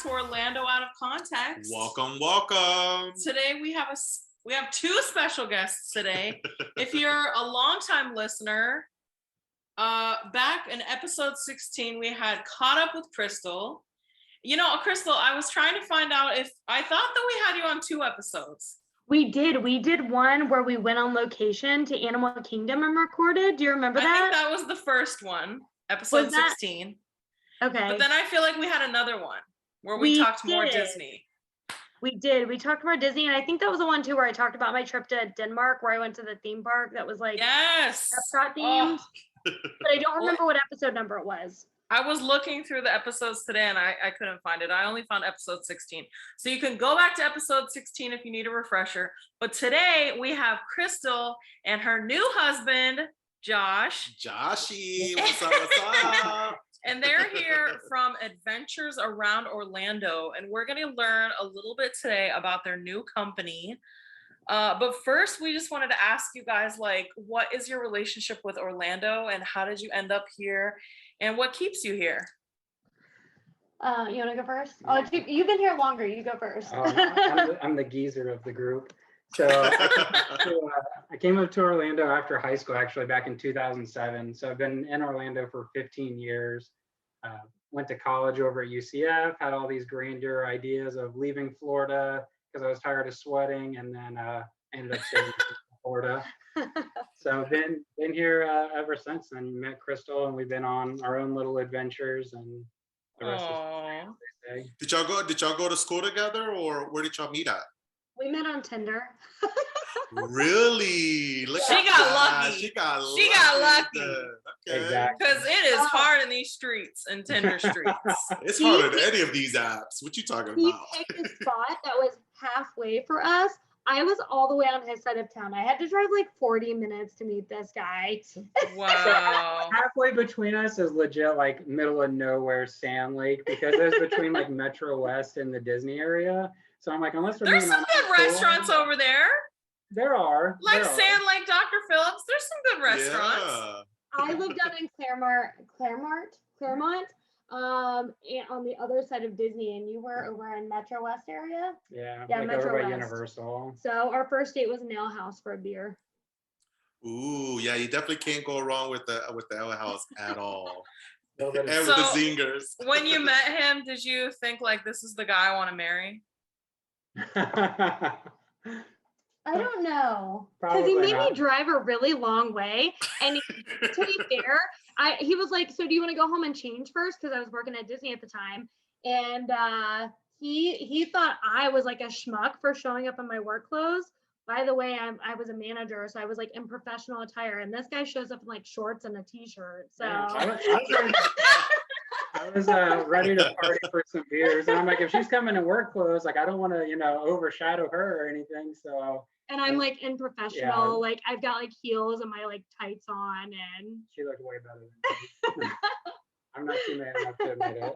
to Orlando Out of Context. Welcome. Today we have two special guests today. If you're a longtime listener, back in episode 16, we had caught up with Crystal. You know, Crystal, I was trying to find out if I thought that we had you on 2 episodes. We did one where we went on location to Animal Kingdom and recorded. Do you remember that? I think that was the first one, episode 16. Okay. But then I feel like we had another one where we talked more Disney. We did. We talked more Disney, and I think that was the one too where I talked about my trip to Denmark, where I went to the theme park that was like Epcot themed. But I don't remember what episode number it was. I was looking through the episodes today and I couldn't find it. I only found episode 16. So you can go back to episode 16 if you need a refresher. But today we have Crystal and her new husband, Josh. Joshy, what's up? And they're here from Adventures Around Orlando. And we're going to learn a little bit today about their new company. But first, we just wanted to ask you guys, like, what is your relationship with Orlando and how did you end up here? And what keeps you here? You want to go first? Oh, you've been here longer. You go first. I'm the geezer of the group. So I came up to Orlando after high school, actually back in 2007. So I've been in Orlando for 15 years. Went to college over at UCF, had all these grandeur ideas of leaving Florida because I was tired of sweating, and then ended up staying in Florida. So been here ever since then. Met Crystal, and we've been on our own little adventures, and the rest is Did y'all go to school together, or where did y'all meet at? We met on Tinder. Really? She got lucky. She got lucky. Okay. Exactly. Because it is hard in these streets and Tinder streets. It's harder than any of these apps. What you talking about? He picked a spot that was halfway for us. I was all the way on his side of town. I had to drive like 40 minutes to meet this guy. Wow. Halfway between us is legit like middle of nowhere Sand Lake, because it's between like Metro West and the Disney area. So I'm like, unless we're There's some good restaurants over there. There are. Like Sand Lake, Dr. Phillips. There's some good restaurants. Yeah. I lived out in Claremont, and on the other side of Disney, and you were over in Metro West area. Yeah, like Metro over by West. Universal. So our first date was an ale house for a beer. Ooh, yeah, you definitely can't go wrong with the Ale House at all. So, And with the zingers. When you met him, did you think like this is the guy I want to marry? I don't know, because he made me drive a really long way, and to be fair, he was like, "So do you want to go home and change first?" Because I was working at Disney at the time, and he thought I was like a schmuck for showing up in my work clothes. By the way, I was a manager, so I was like in professional attire, and this guy shows up in like shorts and a t-shirt. So I was ready to party for some beers, and I'm like, if she's coming in work clothes, like I don't want to, overshadow her or anything. So. And I'm like in professional, like I've got like heels and my like tights on, and she looked way better than me. I'm not too mad enough to admit it.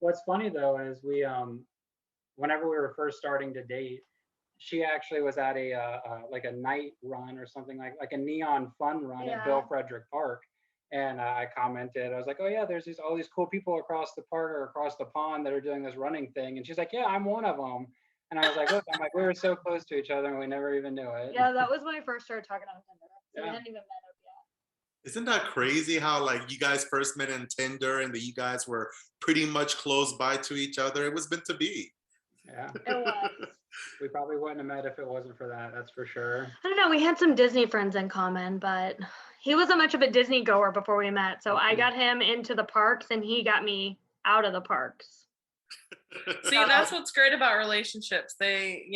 What's funny though is we, whenever we were first starting to date, she actually was at a like a night run or something like a neon fun run at Bill Frederick Park, and I commented, I was like, oh yeah, there's all these cool people across the park or across the pond that are doing this running thing, and she's like, yeah, I'm one of them. And I was like, look, we were so close to each other and we never even knew it. Yeah, that was when I first started talking on Tinder. So we hadn't even met up yet. Isn't that crazy how like you guys first met in Tinder and that you guys were pretty much close by to each other? It was meant to be. Yeah. It was. We probably wouldn't have met if it wasn't for that, that's for sure. I don't know, we had some Disney friends in common, but he wasn't much of a Disney goer before we met. So I got him into the parks and he got me out of the parks. See, that's what's great about relationships. They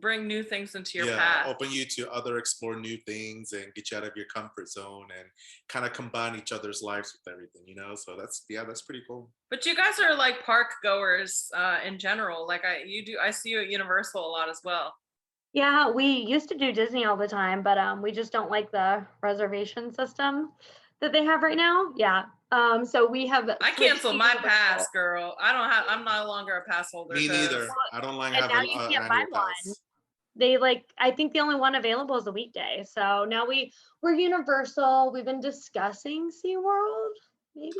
bring new things into your path. Open you to explore new things and get you out of your comfort zone and kind of combine each other's lives with everything, So that's pretty cool. But you guys are like park goers in general. Like I see you at Universal a lot as well. Yeah, we used to do Disney all the time, but we just don't like the reservation system that they have right now. Yeah. So we have. I canceled my pass, girl. I'm no longer a pass holder. Me neither. I don't like having an annual pass. They I think the only one available is a weekday. So now we're Universal. We've been discussing SeaWorld, maybe.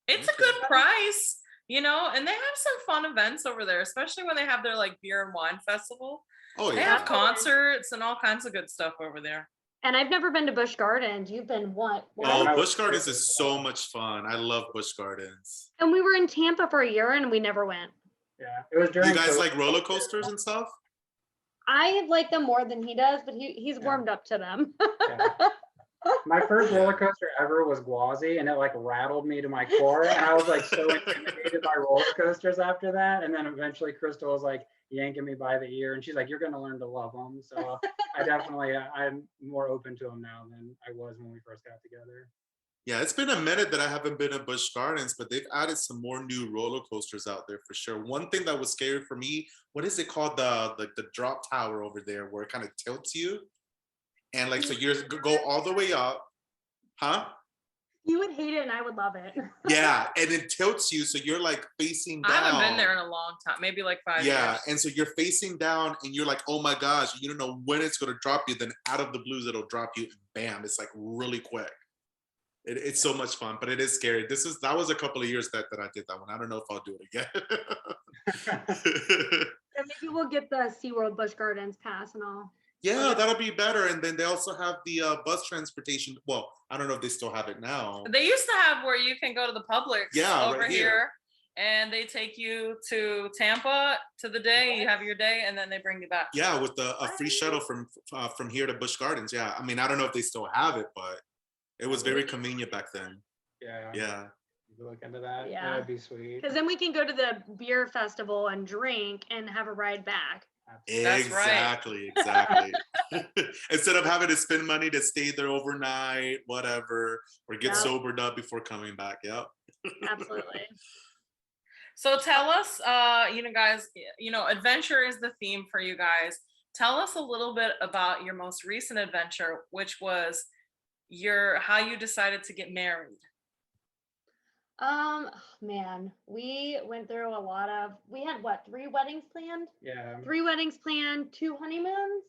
It's a good price. and they have some fun events over there, especially when they have their like beer and wine festival. Oh They yeah. have concerts and all kinds of good stuff over there. And I've never been to Busch Gardens. You've been what? Oh, Busch Gardens is so much fun. I love Busch Gardens. And we were in Tampa for a year and we never went. Yeah, it was during. You guys COVID. like roller coasters and stuff? I like them more than he does, but he's warmed up to them. Yeah. My first roller coaster ever was Gwazi, and it like rattled me to my core. And I was like so intimidated by roller coasters after that. And then eventually Crystal was like yanking me by the ear, and she's like, "You're gonna learn to love them." So I'm more open to them now than I was when we first got together. Yeah, it's been a minute that I haven't been to Busch Gardens, but they've added some more new roller coasters out there for sure. One thing that was scary for me, what is it called? The drop tower over there where it kind of tilts you. And like, so you go all the way up, huh? You would hate it and I would love it. Yeah, and it tilts you, so you're like facing down. I haven't been there in a long time, maybe like 5 years. Yeah, and so you're facing down and you're like, oh my gosh, you don't know when it's gonna drop you, then out of the blues it'll drop you, and bam, it's like really quick. It's so much fun, but it is scary. That was a couple of years that I did that one. I don't know if I'll do it again. And maybe we'll get the SeaWorld Busch Gardens pass and all. Yeah, that'll be better. And then they also have the bus transportation. Well, I don't know if they still have it now. They used to have where you can go to the Publix over right here, and they take you to Tampa to the day. You have your day, and then they bring you back. Yeah, with a free shuttle from here to Busch Gardens. Yeah, I mean, I don't know if they still have it, but it was very convenient back then. Yeah. Yeah. You could look into that. Yeah. That would be sweet. Because then we can go to the beer festival and drink and have a ride back. That's Exactly. Instead of having to spend money to stay there overnight, whatever, or get sobered up before coming back. Yep. Absolutely. So tell us, guys, adventure is the theme for you guys. Tell us a little bit about your most recent adventure, which was how you decided to get married. Man, we went through we had 3 weddings planned? Yeah. 3 weddings planned, 2 honeymoons.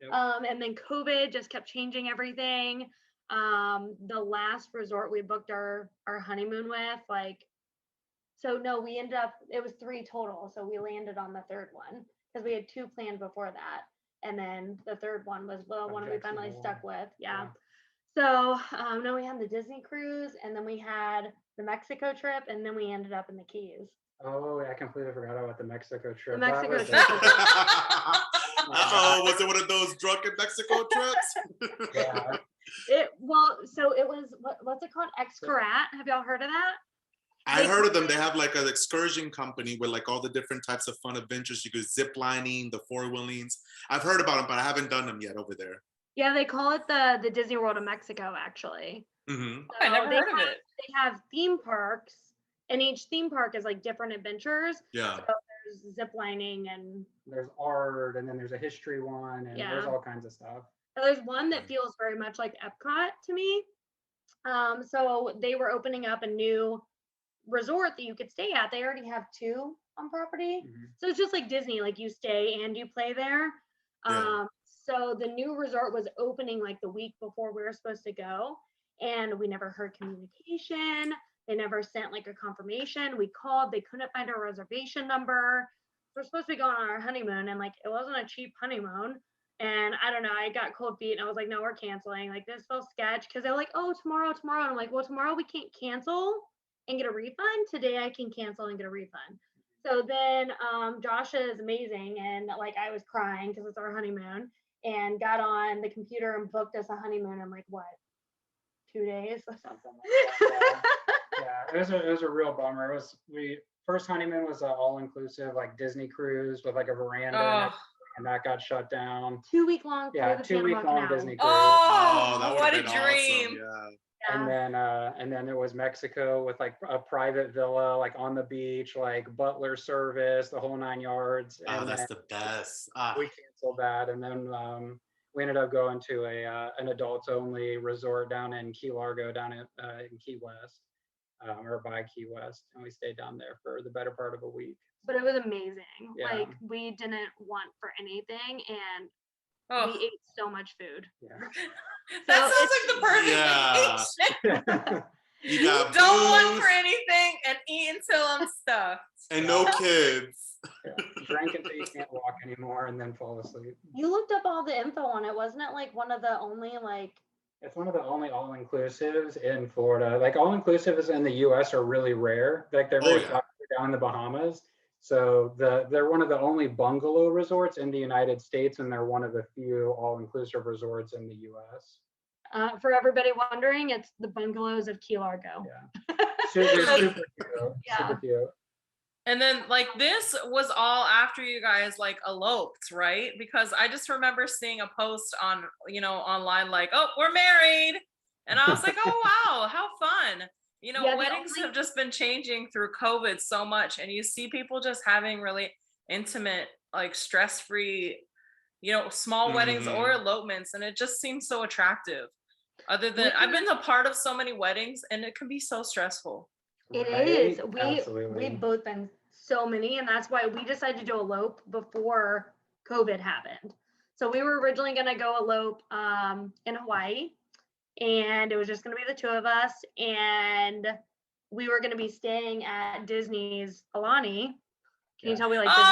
Yep. And then COVID just kept changing everything. The last resort we booked our honeymoon with, we ended up, it was 3 total. So we landed on the 3rd one because we had 2 planned before that. And then the 3rd one was the one we finally stuck with. Yeah. So then we had the Disney cruise, and then we had the Mexico trip, and then we ended up in the Keys. Oh, I completely forgot about the Mexico trip. The Mexico trip. Was it one of those drunken Mexico trips? Yeah. It was what's it called? Xcarat. Have y'all heard of that? I heard of them. They have like an excursion company with like all the different types of fun adventures. You go zip lining, the 4-wheelings. I've heard about them, but I haven't done them yet over there. Yeah, they call it the Disney World of Mexico, actually. Mm-hmm. I never heard of it. They have theme parks, and each theme park is like different adventures. Yeah. So there's zip lining, and there's art, and then there's a history one, and there's all kinds of stuff. So there's one that feels very much like Epcot to me. So they were opening up a new resort that you could stay at. They already have 2 on property. Mm-hmm. So it's just like Disney, like you stay and you play there. Yeah. So the new resort was opening like the week before we were supposed to go, and we never heard communication. They never sent like a confirmation. We called, they couldn't find our reservation number. We're supposed to be going on our honeymoon, and like it wasn't a cheap honeymoon. And I don't know, I got cold feet and I was like, no, we're canceling. Like this feels sketch, because they're like, oh, tomorrow. And I'm like, well, tomorrow we can't cancel and get a refund. Today I can cancel and get a refund. So then Josh is amazing, and like I was crying because it's our honeymoon, and got on the computer and booked us a honeymoon in like what, 2 days or something like that. Yeah, it was a real bummer. First honeymoon was an all-inclusive like Disney cruise with like a veranda, and that got shut down. 2-week long. Yeah, 2-week long Disney cruise. Oh, what a been dream! Awesome. Yeah. And then there was Mexico with like a private villa, like on the beach, like butler service, the whole 9 yards. Oh, and that's the best. We canceled that, and then we ended up going to an adults only resort down in Key Largo, down in Key West, or by Key West, and we stayed down there for the better part of a week. But it was amazing. Yeah. Like we didn't want for anything, and we ate so much food. Yeah. That sounds like the perfect vacation. You got Don't want booze for anything and eat until I'm stuffed. and no kids. Yeah. Drink until you can't walk anymore and then fall asleep. You looked up all the info on it, wasn't it? Like one of the only like. It's one of the only all-inclusives in Florida. Like all-inclusives in the U.S. are really rare. Like they're very popular down in the Bahamas. So they're one of the only bungalow resorts in the United States, and they're one of the few all-inclusive resorts in the U.S. For everybody wondering, it's the bungalows of Key Largo. Yeah. Super cute. Yeah. Super cute. And then like this was all after you guys like eloped, right? Because I just remember seeing a post on, online like, oh, we're married. And I was like, oh, wow, how fun. Yeah, weddings have just been changing through COVID so much. And you see people just having really intimate, like stress-free, small weddings or elopements. And it just seems so attractive. Other than I've been a part of so many weddings and it can be so stressful. It Right? is. Absolutely. We've both been so many, and that's why we decided to elope before COVID happened. So we were originally going to go elope in Hawaii, and it was just going to be the two of us, and we were going to be staying at Disney's Alani. Can you tell we like Disney?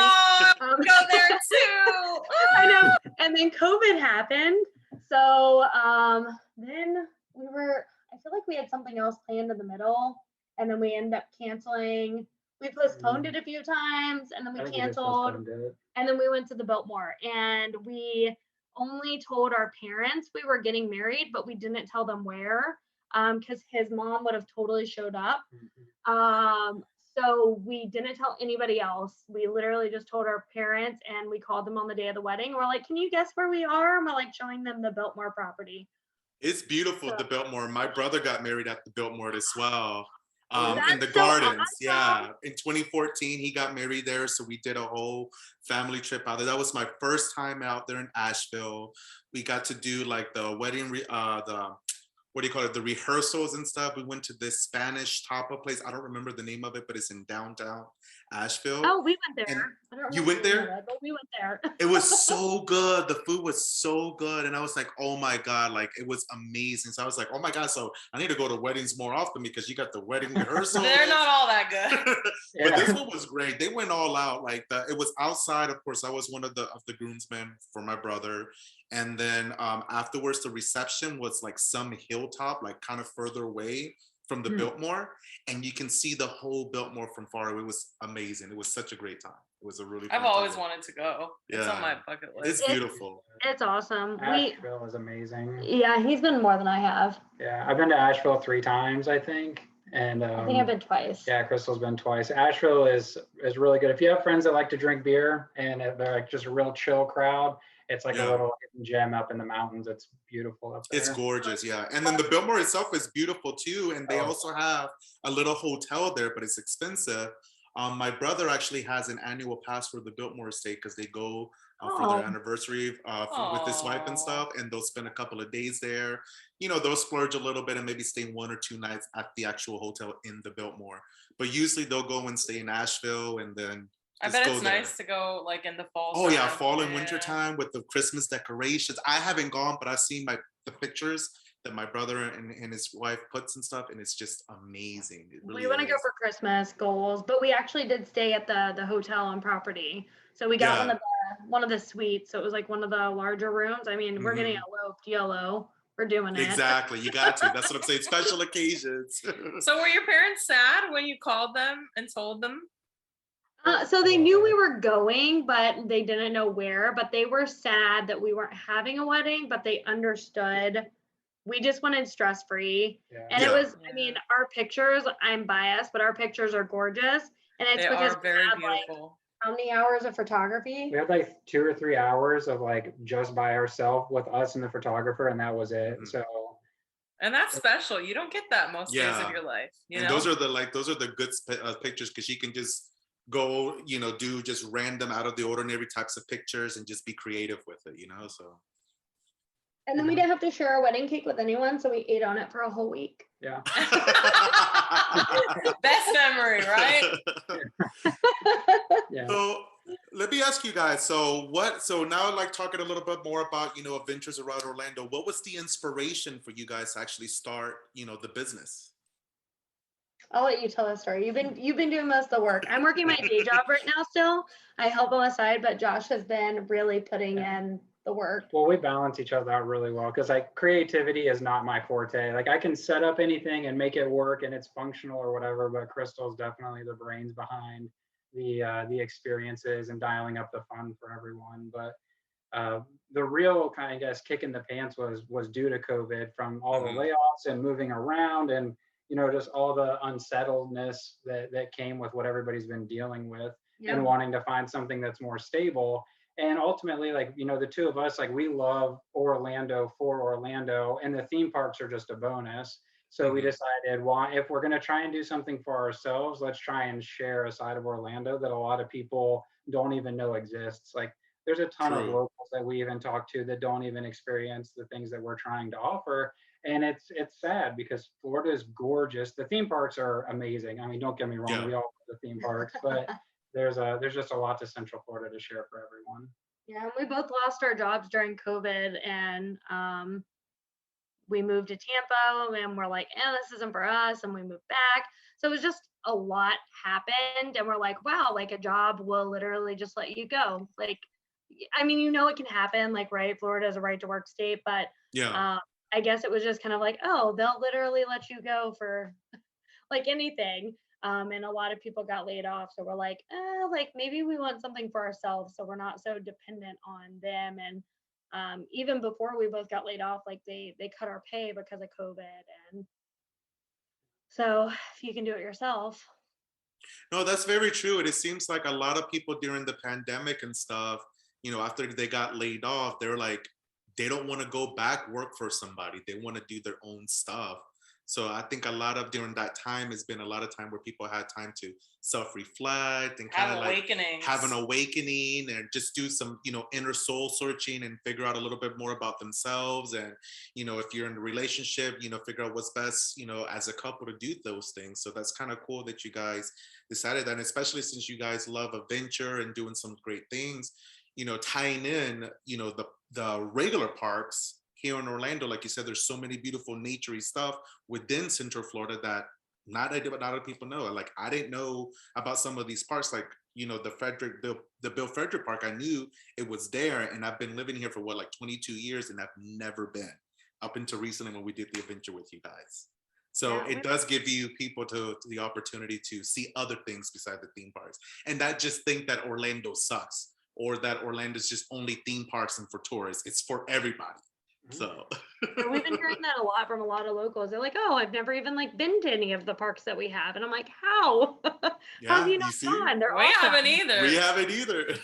Oh, go there too. I know. And then COVID happened. So then I feel like we had something else planned in the middle, and then we ended up canceling. We postponed it a few times, and then we canceled, and then we went to the Biltmore, and we only told our parents we were getting married, but we didn't tell them where, because his mom would have totally showed up. So we didn't tell anybody else. We literally just told our parents, and we called them on the day of the wedding. We're like, can you guess where we are? And we're like showing them the Biltmore property. It's beautiful, the Biltmore. My brother got married at the Biltmore as well. In the so gardens. awesome. Yeah. In 2014, he got married there. So we did a whole family trip out there. That was my first time out there in Asheville. We got to do like the wedding, the rehearsals and stuff. We went to this Spanish tapa place. I don't remember the name of it, but it's in downtown Asheville. Oh, we went there. And I don't you remember went the name there? of it, but we went there. It was so good. The food was so good. And I was like, oh my God, like it was amazing. So I was like, oh my God, so I need to go to weddings more often because you got the wedding rehearsal. They're not all that good. But this one was great. They went all out. Like it was outside. Of course, I was one of the groomsmen for my brother. And then afterwards, the reception was like some hilltop, like kind of further away from the Biltmore, and you can see the whole Biltmore from far away. It was amazing. It was such a great time. It was a really fun I've always time. wanted to go. It's on my bucket list. It's beautiful. It's awesome. Asheville is amazing. Yeah, he's been more than I have. Yeah, I've been to Asheville 3 times, I think. And I think I've been twice. Yeah, Crystal's been twice. Asheville is really good. If you have friends that like to drink beer and they're like just a real chill crowd, it's like a little hidden gem up in the mountains. It's beautiful up there. It's gorgeous, yeah. And then the Biltmore itself is beautiful too. And they also have a little hotel there, but it's expensive. My brother actually has an annual pass for the Biltmore estate because they go for their anniversary with his wife and stuff, and they'll spend a couple of days there. They'll splurge a little bit and maybe stay 1 or 2 nights at the actual hotel in the Biltmore. But usually they'll go and stay in Asheville and then I bet it's nice to go like in the fall. Oh yeah, fall and winter time with the Christmas decorations. I haven't gone, but I've seen the pictures that my brother and his wife puts and stuff, and it's just amazing. We want to go for Christmas goals, but we actually did stay at the hotel on property. So we got one of the suites. So it was like one of the larger rooms. I mean, we're getting eloped, YOLO. We're doing it. Exactly. You got to. That's what I'm saying. Special occasions. So were your parents sad when you called them and told them? So they knew we were going, but they didn't know where. But they were sad that we weren't having a wedding, but they understood. We just wanted stress-free. And it was, I mean, our pictures, I'm biased, but our pictures are gorgeous. And it's because are very beautiful. Like, how many hours of photography? We had like 2 or 3 hours of like just by ourselves with us and the photographer, and that was it. So. And that's special. You don't get that most days of your life. You know? Those are the good pictures because you can just go, do just random out of the ordinary types of pictures and just be creative with it, so. And then we didn't have to share our wedding cake with anyone, so we ate on it for a whole week. Yeah. Best memory, right? Yeah. So let me ask you guys, so now like talking a little bit more about, adventures around Orlando, what was the inspiration for you guys to actually start, the business? I'll let you tell the story. You've been doing most of the work. I'm working my day job right now still. I help on the side, but Josh has been really putting in the work. Well, we balance each other out really well because like creativity is not my forte. Like I can set up anything and make it work and it's functional or whatever, but Crystal's definitely the brains behind the experiences and dialing up the fun for everyone. But the real kind of, I guess, kick in the pants was due to COVID from all the layoffs and moving around and just all the unsettledness that came with what everybody's been dealing with and wanting to find something that's more stable. And ultimately, like, the two of us, like, we love Orlando for Orlando, and the theme parks are just a bonus. So we decided, why, if we're going to try and do something for ourselves, let's try and share a side of Orlando that a lot of people don't even know exists. Like, there's a ton of locals that we even talk to that don't even experience the things that we're trying to offer. And it's sad because Florida is gorgeous. The theme parks are amazing. I mean, don't get me wrong, we all love the theme parks, but there's just a lot to Central Florida to share for everyone. Yeah, we both lost our jobs during COVID, and we moved to Tampa, and we're like, this isn't for us, and we moved back. So it was just a lot happened, and we're like, wow, like a job will literally just let you go. Like, I mean, it can happen, like, right, Florida is a right to work state, but I guess it was just kind of like, oh, they'll literally let you go for like anything. And a lot of people got laid off. So we're like, like maybe we want something for ourselves, so we're not so dependent on them. And even before we both got laid off, like they cut our pay because of COVID. And so if you can do it yourself. No, that's very true. And it seems like a lot of people during the pandemic and stuff, after they got laid off, they're like, they don't want to go back work for somebody. They want to do their own stuff. So I think a lot of during that time has been a lot of time where people had time to self-reflect and kind of like have an awakening and just do some, inner soul searching and figure out a little bit more about themselves. And, if you're in a relationship, figure out what's best, as a couple to do those things. So that's kind of cool that you guys decided that, and especially since you guys love adventure and doing some great things, tying in, the regular parks here in Orlando. Like you said, there's so many beautiful naturey stuff within Central Florida that not a lot of people know. Like I didn't know about some of these parks, like, the Bill Frederick Park. I knew it was there, and I've been living here for 22 years, and I've never been up until recently when we did the adventure with you guys. So it does give you people to the opportunity to see other things beside the theme parks, and not just think that Orlando sucks or that Orlando's just only theme parks and for tourists. It's for everybody. So we've been hearing that a lot from a lot of locals. They're like, oh, I've never even like been to any of the parks that we have. And I'm like, how? Yeah, have you not gone? They're we awesome. haven't either. We haven't either.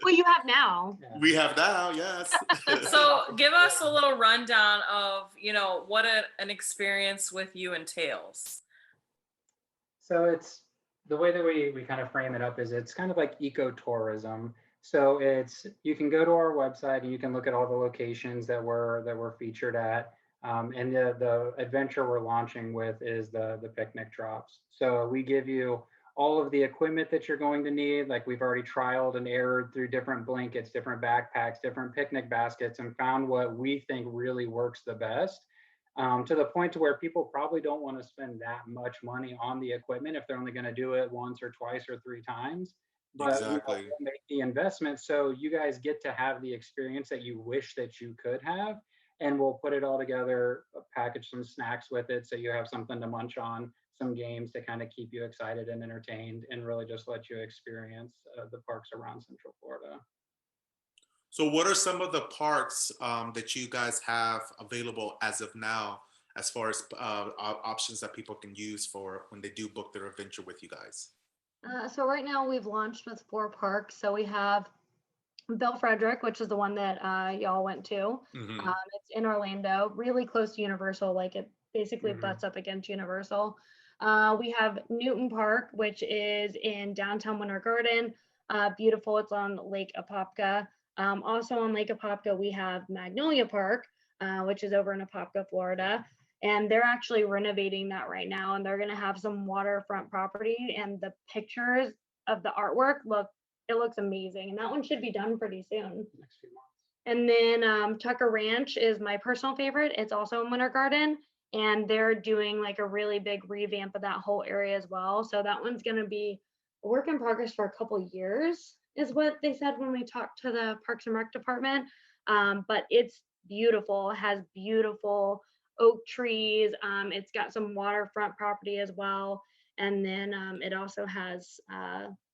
Well, you have now. We have now, yes. So give us a little rundown of, what an experience with you entails. So it's the way that we kind of frame it up is it's kind of like ecotourism. So you can go to our website and you can look at all the locations that we're featured at. And the adventure we're launching with is the picnic drops. So we give you all of the equipment that you're going to need. Like we've already trialed and errored through different blankets, different backpacks, different picnic baskets, and found what we think really works the best. To the point to where people probably don't want to spend that much money on the equipment if they're only going to do it once or twice or 3 times. But exactly. we'll make the investment so you guys get to have the experience that you wish that you could have, and we'll put it all together, package some snacks with it so you have something to munch on, some games to kind of keep you excited and entertained, and really just let you experience the parks around Central Florida. So what are some of the parks that you guys have available as of now, as far as options that people can use for when they do book their adventure with you guys? So right now we've launched with 4 parks. So we have Bill Frederick, which is the one that y'all went to. It's in Orlando, really close to Universal. Like it basically butts up against Universal. We have Newton Park, which is in downtown Winter Garden. Beautiful. It's on Lake Apopka. Also on Lake Apopka, we have Magnolia Park, which is over in Apopka, Florida. And they're actually renovating that right now. And they're going to have some waterfront property. And the pictures of the artwork looks amazing. And that one should be done pretty soon. And then Tucker Ranch is my personal favorite. It's also in Winter Garden. and they're doing like a really big revamp of that whole area as well. So that one's going to be a work in progress for a couple years, is what they said when we talked to the Parks and Rec department. But it's beautiful, it has beautiful oak trees. It's got some waterfront property as well. And then it also has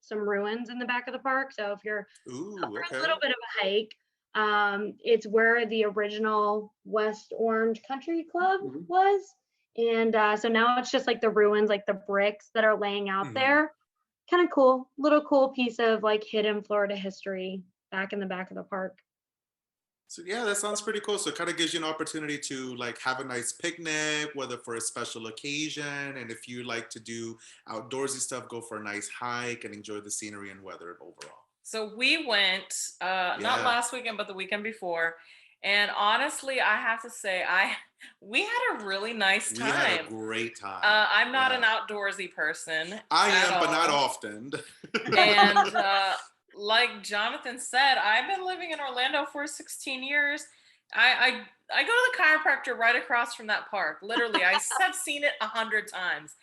some ruins in the back of the park. So if you're Ooh, up for okay. a little bit of a hike, it's where the original West Orange Country Club was. And so now it's just like the ruins, like the bricks that are laying out there. Kind of cool, little cool piece of like hidden Florida history back in the back of the park. So yeah, that sounds pretty cool. So it kind of gives you an opportunity to like have a nice picnic, whether for a special occasion, and if you like to do outdoorsy stuff, go for a nice hike and enjoy the scenery and weather overall. So we went not Yeah. last weekend, but the weekend before. And honestly, I have to say, we had a really nice time. We had a great time. I'm not Yeah. an outdoorsy person. I at am, but not all. often. And like Jonathan said, I've been living in Orlando for 16 years. I go to the chiropractor right across from that park. Literally, I have seen it 100 times.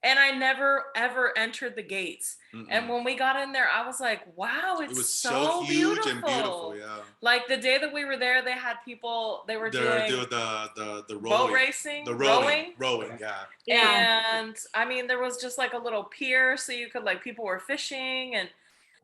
And I never ever entered the gates. And when we got in there, I was like, wow, It it's was so huge beautiful. and beautiful, yeah. Like the day that we were there, they had people, they were doing the boat rowing, racing, the rowing. yeah. And I mean, there was just like a little pier, so you could like, people were fishing, and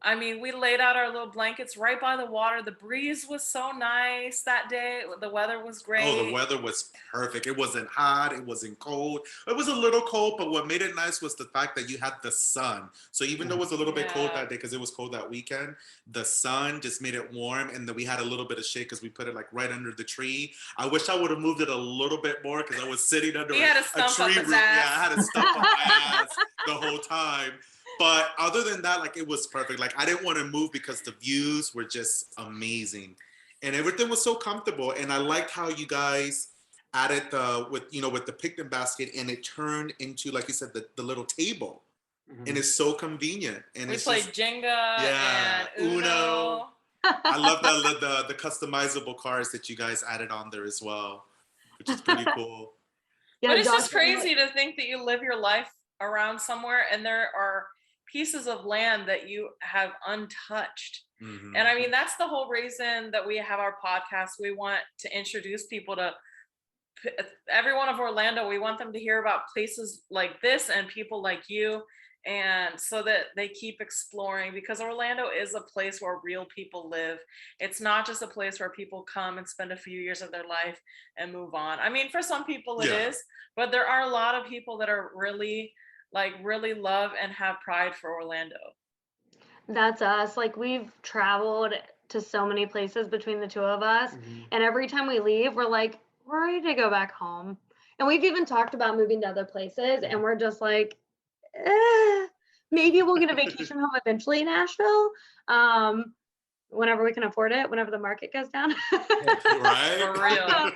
I mean, we laid out our little blankets right by the water. The breeze was so nice that day. The weather was great. Oh, the weather was perfect. It wasn't hot. It wasn't cold. It was a little cold, but what made it nice was the fact that you had the sun. So even though it was a little bit cold that day because it was cold that weekend, the sun just made it warm, and then we had a little bit of shade because we put it like right under the tree. I wish I would have moved it a little bit more because I was sitting under a tree root. Yeah, I had to stump up my ass the whole time. But other than that, like it was perfect. Like I didn't want to move because the views were just amazing, and everything was so comfortable. And I liked how you guys added with the picnic basket, and it turned into, like you said, the little table, and it's so convenient. And we it's played Jenga and Uno. I love the customizable cards that you guys added on there as well, which is pretty cool. Yeah, but it's just crazy to think that you live your life around somewhere and there are pieces of land that you have untouched. And I mean, that's the whole reason that we have our podcast. We want to introduce people to everyone of Orlando. We want them to hear about places like this and people like you, and so that they keep exploring, because Orlando is a place where real people live. It's not just a place where people come and spend a few years of their life and move on. I mean, for some people it is, but there are a lot of people that are really love and have pride for Orlando. That's us. Like we've traveled to so many places between the two of us, and every time we leave, we're like, we're ready to go back home. And we've even talked about moving to other places, and we're just like, maybe we'll get a vacation home eventually in Nashville, whenever we can afford it, whenever the market goes down. Right? For real.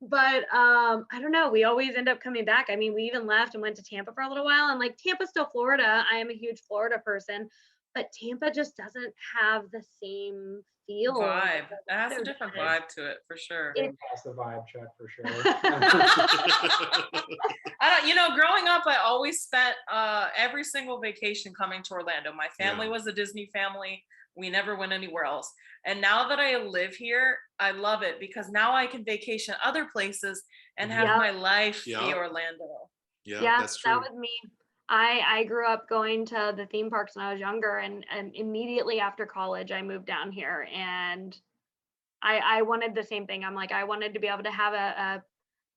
But I don't know, we always end up coming back. I mean, we even left and went to Tampa for a little while, and like Tampa's still Florida. I am a huge Florida person, but Tampa just doesn't have the same feel. Vibe. It has a different vibe to it, for sure. It has the vibe check for sure. Growing up, I always spent every single vacation coming to Orlando. My family was a Disney family. We never went anywhere else. And now that I live here, I love it because now I can vacation other places and have my life be Orlando. Yeah, that's true. That was me. I grew up going to the theme parks when I was younger, and immediately after college, I moved down here, and I wanted the same thing. I'm like, I wanted to be able to have a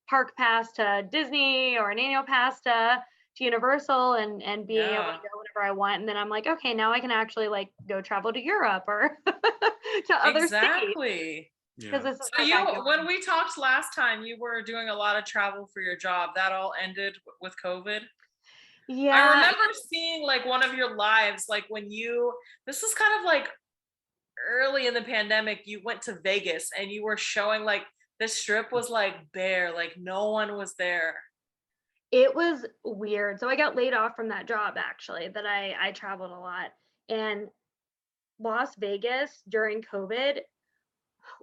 park pass to Disney or an annual pass to Universal and being able to go whenever I want. And then I'm like, okay, now I can actually like go travel to Europe or to other states. Yeah. So when we talked last time, you were doing a lot of travel for your job. That all ended with COVID. Yeah. I remember seeing like one of your lives, like this was kind of like early in the pandemic, you went to Vegas and you were showing like the strip was like bare, like no one was there. It was weird. So I got laid off from that job, actually, that I traveled a lot. And Las Vegas during COVID,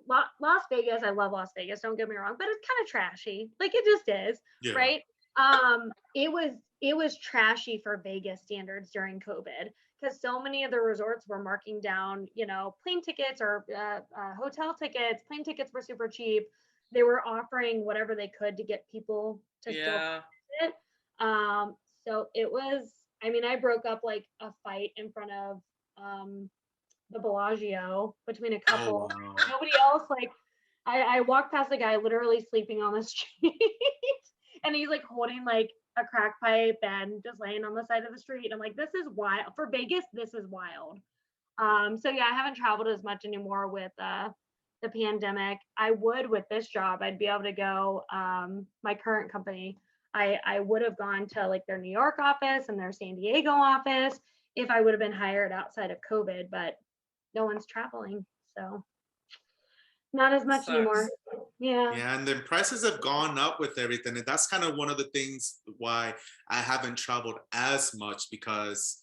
Las Vegas, I love Las Vegas, don't get me wrong, but it's kind of trashy. Like it just is, Yeah. right? It was trashy for Vegas standards during COVID because so many of the resorts were marking down, plane tickets or hotel tickets. Plane tickets were super cheap. They were offering whatever they could to get people to still visit. So it was. I mean, I broke up like a fight in front of the Bellagio between a couple. Oh, wow. Nobody else. Like, I walked past a guy literally sleeping on the street, and he's like holding like a crack pipe and just laying on the side of the street. And I'm like, this is wild for Vegas. This is wild. So yeah, I haven't traveled as much anymore with the pandemic. I would with this job. I'd be able to go. My current company, I would have gone to like their New York office and their San Diego office if I would have been hired outside of COVID, but no one's traveling, so not as much anymore. Yeah, and then prices have gone up with everything, and that's kind of one of the things why I haven't traveled as much, because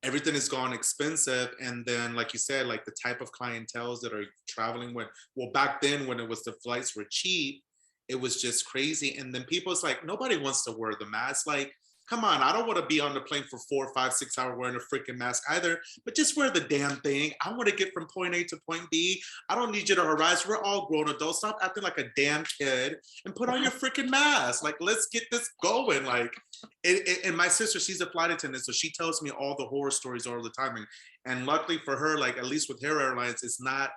everything has gone expensive. And then, like you said, like the type of clientels that are traveling well, back then when it was the flights were cheap, it was just crazy. And then people's like, nobody wants to wear the mask. Like, come on, I don't want to be on the plane for 4, 5, 6 hours wearing a freaking mask either, but just wear the damn thing. I want to get from point A to point B. I don't need you to harass. We're all grown adults. Stop acting like a damn kid and put on your freaking mask. Like, let's get this going. Like, and my sister, she's a flight attendant, so she tells me all the horror stories all the time. And luckily for her, like, at least with her airlines, it's not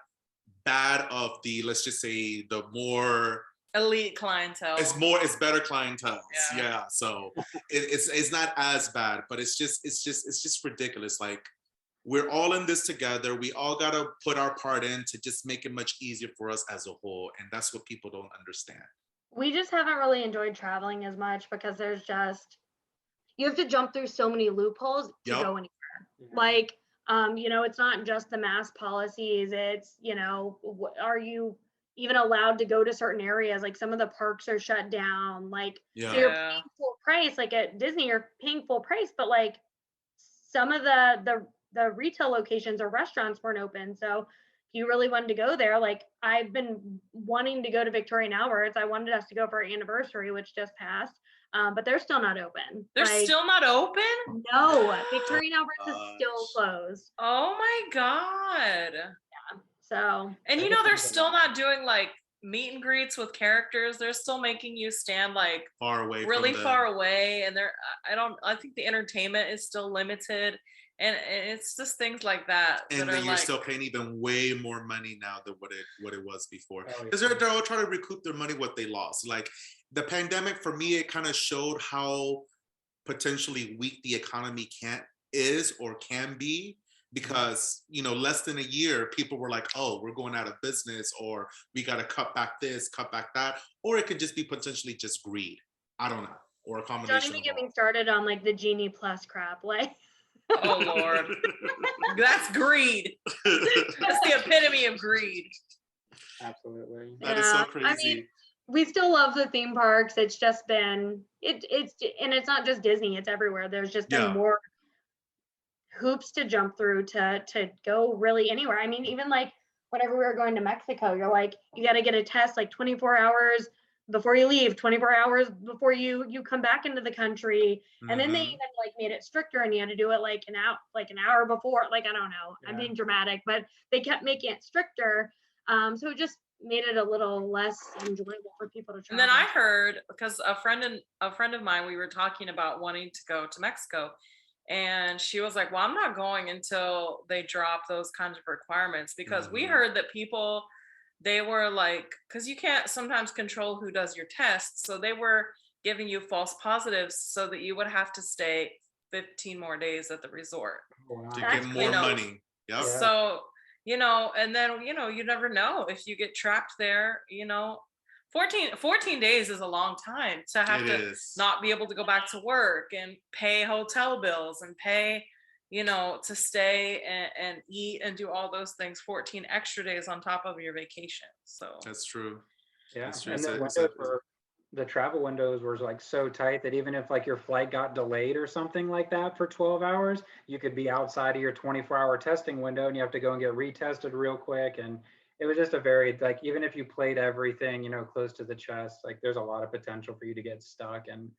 bad of the, let's just say, the more elite clientele. It's better clientele. Yeah. So it's not as bad, but it's just ridiculous. Like, we're all in this together. We all gotta put our part in to just make it much easier for us as a whole. And that's what people don't understand. We just haven't really enjoyed traveling as much because you have to jump through so many loopholes to go anywhere. Like, it's not just the mask policies. It's, are you even allowed to go to certain areas? Like some of the parks are shut down. Like, so you're paying full price. Like at Disney, you're paying full price, but like some of the retail locations or restaurants weren't open. So if you really wanted to go there, like I've been wanting to go to Victoria and Albert's. I wanted us to go for our anniversary, which just passed. But they're still not open. They're still not open? No, Victoria and Albert's is still closed. Oh my God. Yeah. So. And they're still not doing like meet and greets with characters. They're still making you stand like far away, really far away. And I think the entertainment is still limited. And it's just things like that. And then you're still paying even way more money now than what it was before. Because they're all trying to recoup their money, what they lost. Like the pandemic, for me, it kind of showed how potentially weak the economy can be. Because, less than a year, people were like, oh, we're going out of business, or we got to cut back this, cut back that. Or it could just be potentially just greed. I don't know. Or a combination. Don't even get me started on like the Genie Plus crap. Like, oh Lord, that's greed. That's the epitome of greed. Absolutely. That is so crazy. I mean, we still love the theme parks. It's just been and it's not just Disney, it's everywhere. There's just been more hoops to jump through to go really anywhere. I mean, even like whenever we were going to Mexico, you're like, you got to get a test like 24 hours before you leave, 24 hours before you come back into the country. And then they even like made it stricter, and you had to do it like an hour before. Like, I don't know, I'm being dramatic, but they kept making it stricter. So it just made it a little less enjoyable for people to travel. And then I heard, because a friend of mine, we were talking about wanting to go to Mexico, and she was like, well, I'm not going until they drop those kinds of requirements, because we heard that people, they were like, because you can't sometimes control who does your tests, so they were giving you false positives so that you would have to stay 15 more days at the resort to get more money. Yep. So and then you never know if you get trapped there. 14 days is a long time to have not be able to go back to work and pay hotel bills and pay to stay and eat and do all those things. 14 extra days on top of your vacation. So that's true. Yeah. That's true. And the travel windows were like so tight that even if like your flight got delayed or something like that for 12 hours, you could be outside of your 24-hour testing window, and you have to go and get retested real quick. And it was just a very, like, even if you played everything, close to the chest, like there's a lot of potential for you to get stuck. And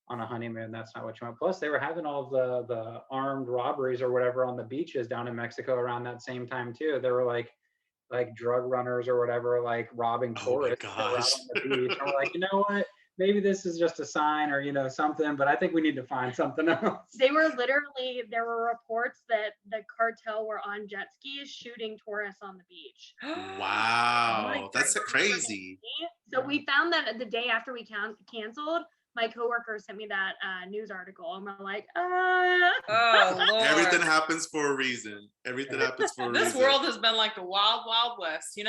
on a honeymoon, that's not what you want. Plus, they were having all of the armed robberies or whatever on the beaches down in Mexico around that same time too. There were like drug runners or whatever, like robbing Oh my tourists that were out gosh. on the beach. And we're like, you know what? Maybe this is just a sign or something, but I think we need to find something else. There were reports that the cartel were on jet skis shooting tourists on the beach. Wow, that's crazy. So we found that the day after we canceled, my coworker sent me that news article, and we're like, Oh Lord. Everything happens for a reason. Everything happens for a reason. This world has been like the wild, wild west,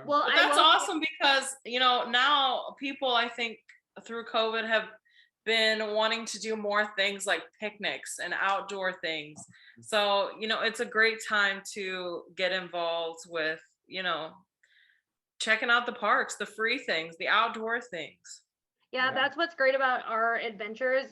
Well, But that's awesome because, now people, I think, through COVID have been wanting to do more things like picnics and outdoor things. So, it's a great time to get involved with, checking out the parks, the free things, the outdoor things. Yeah, that's what's great about our adventures.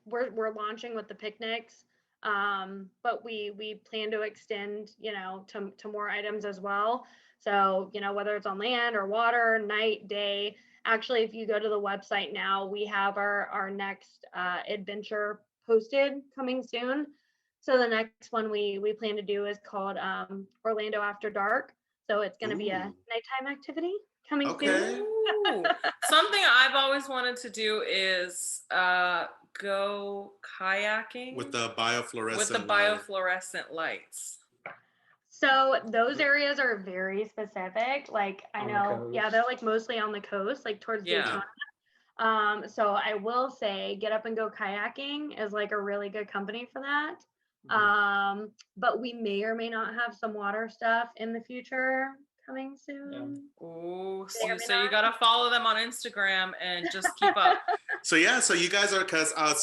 We're launching with the picnics, but we plan to extend, to more items as well. So, whether it's on land or water, night, day. Actually, if you go to the website now, we have our next adventure posted coming soon. So the next one we plan to do is called Orlando After Dark. So it's going to be a nighttime activity coming soon. Something I've always wanted to do is go kayaking with the biofluorescent lights. So those areas are very specific. Like I know, they're like mostly on the coast, like towards Daytona. So I will say Get Up and Go Kayaking is like a really good company for that. But we may or may not have some water stuff in the future coming soon. Oh, so you gotta follow them on Instagram and just keep up. So you guys are, because I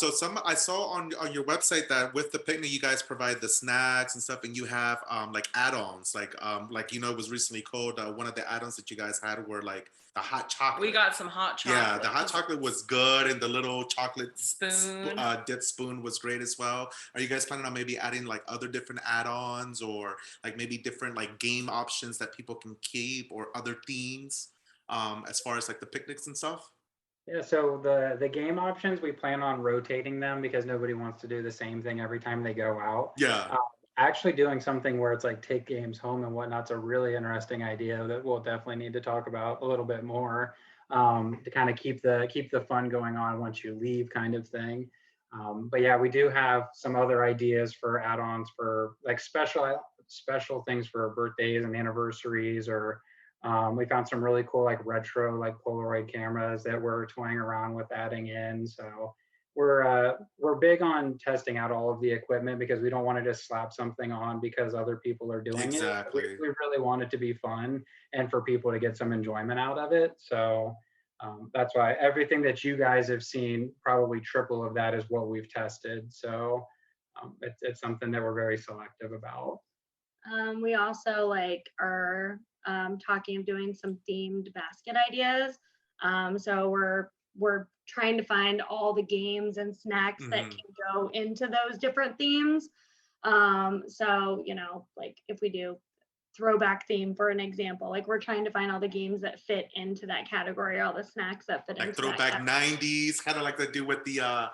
saw on your website that with the picnic you guys provide the snacks and stuff, and you have like add-ons, like it was recently called one of the add-ons that you guys had were like the hot chocolate. We got some hot chocolate. Yeah, the hot chocolate was good, and the little chocolate spoon dip spoon was great as well. Are you guys planning on maybe adding like other different add-ons, or like maybe different like game options that people can keep, or other themes as far as like the picnics and stuff? Yeah, so the game options, we plan on rotating them because nobody wants to do the same thing every time they go out. Yeah. Actually doing something where it's like take games home and whatnot's a really interesting idea that we'll definitely need to talk about a little bit more, to kind of keep the fun going on once you leave, kind of thing. But yeah, we do have some other ideas for add-ons for like special things for birthdays and anniversaries, or we found some really cool like retro like Polaroid cameras that we're toying around with adding in. So we're big on testing out all of the equipment because we don't want to just slap something on because other people are doing it. We really want it to be fun and for people to get some enjoyment out of it. So that's why everything that you guys have seen, probably triple of that is what we've tested. So it's something that we're very selective about. We also like are talking of doing some themed basket ideas. So we're trying to find all the games and snacks that can go into those different themes. So, like if we do throwback theme, for an example, like we're trying to find all the games that fit into that category, all the snacks that fit like into throwback that 90s, kind of like they do with the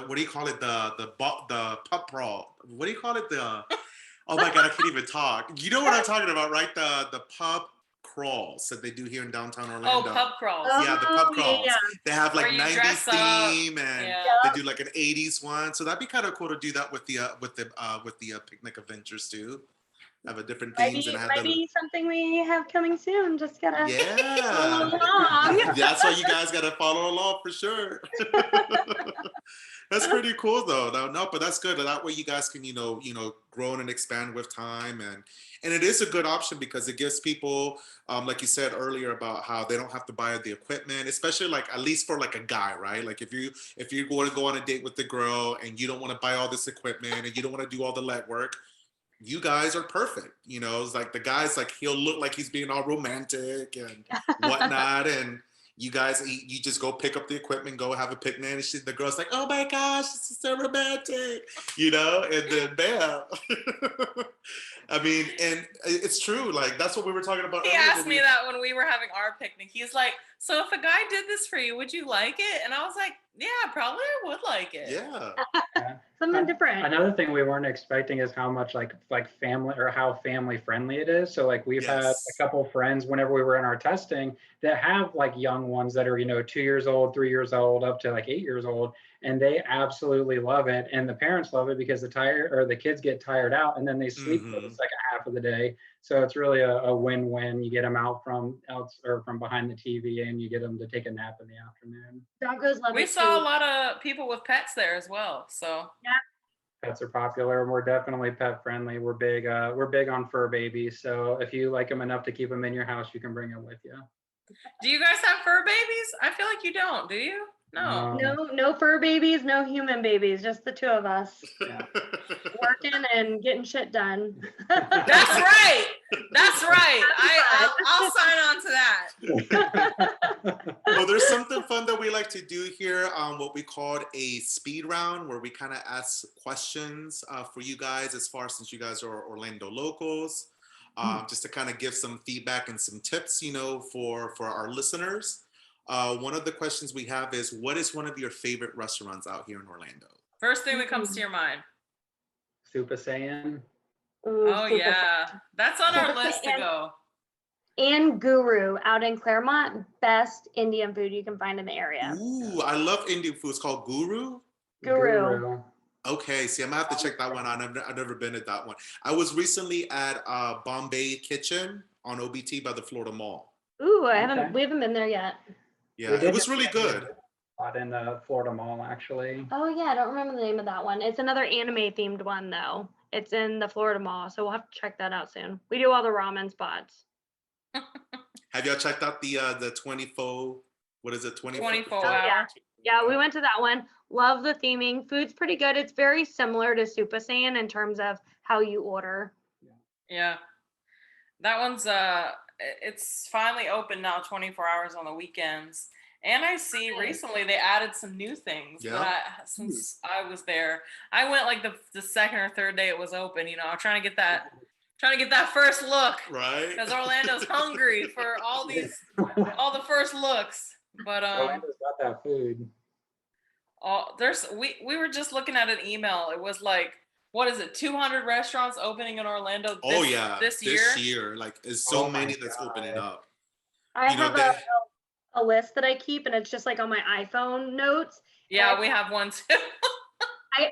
what do you call it, the pub crawl, what do you call it, oh my god, I can't even talk. You know what I'm talking about, right? The pub crawls that they do here in downtown Orlando. Oh, pub crawls. Yeah, the pub crawls. Yeah. They have like 90s theme, and they do like an 80s one. So that'd be kind of cool to do that with the picnic adventures too. Have a different themes and have might be something we have coming soon. Just gotta follow along. That's why you guys gotta follow along for sure. That's pretty cool though. No, but that's good. That way you guys can, grow and expand with time, and it is a good option because it gives people, like you said earlier about how they don't have to buy the equipment, especially like at least for like a guy, right? Like if you're going to go on a date with the girl and you don't want to buy all this equipment and you don't want to do all the legwork, you guys are perfect. It's like the guy's like, he'll look like he's being all romantic and whatnot, and you guys, you just go pick up the equipment, go have a picnic, and the girl's like, oh my gosh, this is so romantic, and then bam. I mean, and it's true. Like that's what we were talking about. He earlier, asked me that when we were having our picnic. He's like, "So if a guy did this for you, would you like it?" And I was like, "Yeah, probably I would like it." Yeah. Something different. Another thing we weren't expecting is how much like family or how family friendly it is. So like we've had a Yes. couple friends whenever we were in our testing that have like young ones that are 2 years old, 3 years old, up to like 8 years old, and they absolutely love it. And the parents love it because the kids get tired out and then they sleep for the Mhm. second half of the day. So it's really a win-win. You get them out from from behind the TV and you get them to take a nap in the afternoon. Doggos love We it saw a too. lot of people with pets there as well. So Pets are popular and we're definitely pet friendly. We're big on fur babies. So if you like them enough to keep them in your house, you can bring them with you. do you guys have fur babies? I feel like you don't. Do you? No. No fur babies, no human babies, just the two of us Yeah. working and getting shit done. That's right. That's right. I'll sign on to that. Well, there's something fun that we like to do here, what we called a speed round, where we kind of ask questions for you guys, as far since you guys are Orlando locals, just to kind of give some feedback and some tips, for our listeners. One of the questions we have is, what is one of your favorite restaurants out here in Orlando? First thing that comes to your mind. Super Saiyan. Ooh, Oh Super yeah, that's on our Super list to Saiyan. go. And Guru out in Claremont, best Indian food you can find in the area. Ooh, I love Indian food. It's called Guru. Guru. Okay, see, I'm gonna have to check that one out. I've never been at that one. I was recently at Bombay Kitchen on OBT by the Florida Mall. Ooh, Okay. we haven't been there yet. Yeah, it was really good. Out in the Florida Mall, actually. Oh yeah, I don't remember the name of that one. It's another anime themed one though. It's in the Florida Mall, so we'll have to check that out soon. We do all the ramen spots. Have y'all checked out the 24? What is it? 24 Oh, yeah. hour. Yeah, we went to that one. Love the theming. Food's pretty good. It's very similar to Super Saiyan in terms of how you order. Yeah, that one's it's finally open now, 24 hours on the weekends. And I see Nice. recently they added some new things. Yeah. Since I was there, I went like the second or third day it was open. I'm trying to get that first look, Right? because Orlando's hungry for all the first looks. But Orlando's got that food. we were just looking at an email. It was like, what is it, 200 restaurants opening in Orlando this year? This year, like, there's so many that's opening up. I have a list that I keep, and it's just like on my iPhone notes. Yeah, we have one too.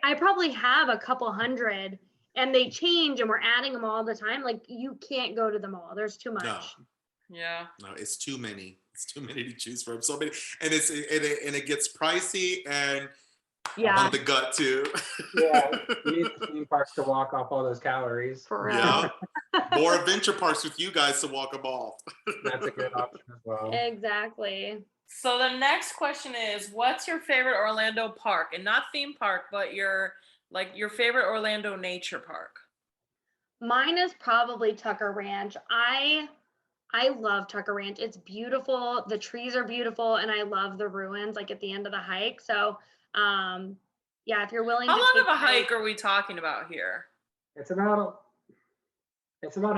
I probably have a couple hundred, and they change, and we're adding them all the time. Like, you can't go to them all. There's too much. No. Yeah. No, it's too many. It's too many to choose from. So many, and it gets pricey and Yeah. on the gut too. Yeah, you need the theme parks to walk off all those calories. For real. Yeah. More adventure parks with you guys to walk them off. That's a good option as well. Exactly. So the next question is, what's your favorite Orlando park? And not theme park, but your favorite Orlando nature park. Mine is probably Tucker Ranch. I love Tucker Ranch. It's beautiful. The trees are beautiful, and I love the ruins like at the end of the hike. So, yeah, if you're willing How to long take of a hike are we talking about here? It's about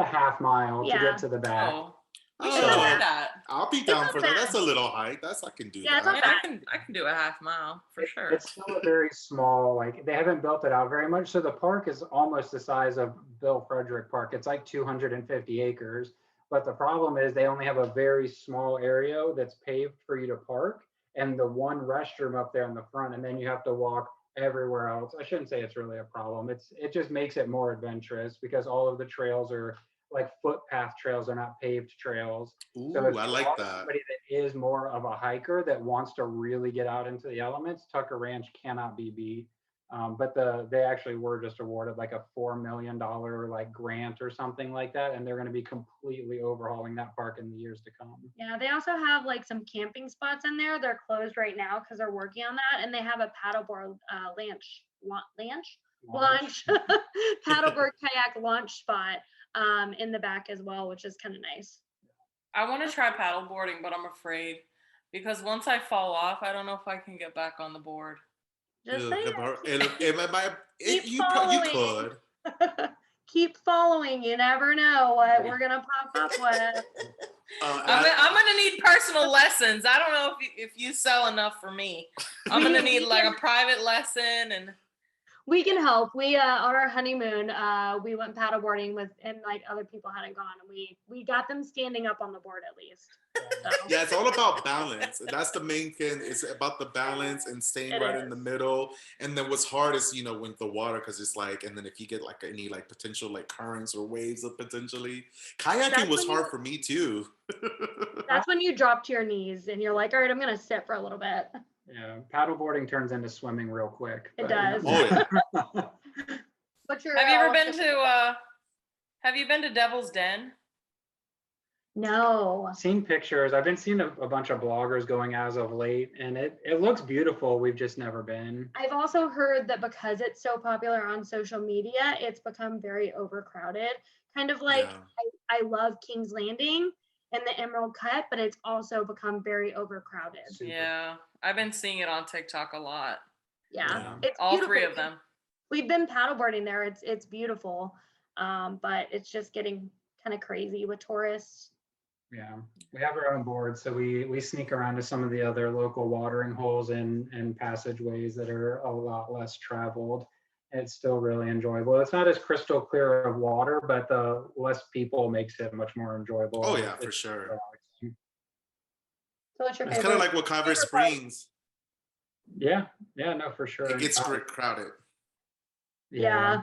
a half mile to Yeah. get to the back. Oh, we should try that. I'll be down not for that. bad. That's a little hike. I can do Yeah, it's that. not Yeah, I can do a half mile for sure. It's still a very small, like they haven't built it out very much. So the park is almost the size of Bill Frederick Park. It's like 250 acres. But the problem is they only have a very small area that's paved for you to park and the one restroom up there in the front. And then you have to walk everywhere else. I shouldn't say it's really a problem. It just makes it more adventurous because all of the trails are like footpath trails, are not paved trails. Ooh, So if I you like are that. somebody that is more of a hiker that wants to really get out into the elements, Tucker Ranch cannot be beat. But they actually were just awarded like a $4 million like grant or something like that, and they're going to be completely overhauling that park in the years to come. Yeah, they also have like some camping spots in there. They're closed right now because they're working on that, and they have a paddleboard launch paddleboard kayak launch spot in the back as well, which is kind of nice. I want to try paddle boarding, but I'm afraid because once I fall off, I don't know if I can get back on the board. Just Ew, saying. you Keep could. keep following. You never know what we're gonna pop up with. I'm gonna need personal lessons. I don't know if you sell enough for me. I'm gonna need like a private lesson, and we can help. We on our honeymoon, we went paddleboarding with, and like other people hadn't gone, and we got them standing up on the board at least. So. Yeah, it's all about balance. And that's the main thing. It's about the balance and staying right in the middle. And then what's hard is, you know, with the water, because it's like, and then if you get like any like potential like currents or waves of potentially. Kayaking was hard for me too. That's when you drop to your knees and you're like, all right, I'm gonna sit for a little bit. Yeah, paddleboarding turns into swimming real quick. It does. Oh yeah. Have you ever been to have you been to Devil's Den? No. Seen pictures. I've been seeing a bunch of bloggers going as of late, and it looks beautiful. We've just never been. I've also heard that because it's so popular on social media, it's become very overcrowded. Kind of like I love King's Landing and the Emerald Cut, but it's also become very overcrowded. Yeah, I've been seeing it on TikTok a lot. Yeah. It's all beautiful. 3 of them. We've been paddleboarding there. It's beautiful, but it's just getting kind of crazy with tourists. Yeah, we have our own board, so we sneak around to some of the other local watering holes and passageways that are a lot less traveled. It's still really enjoyable. It's not as crystal clear of water, but the less people makes it much more enjoyable. Oh yeah, for sure. So what's your favorite? It's kind of like what Converse Springs. Yeah, no, for sure. It gets crowded. Yeah.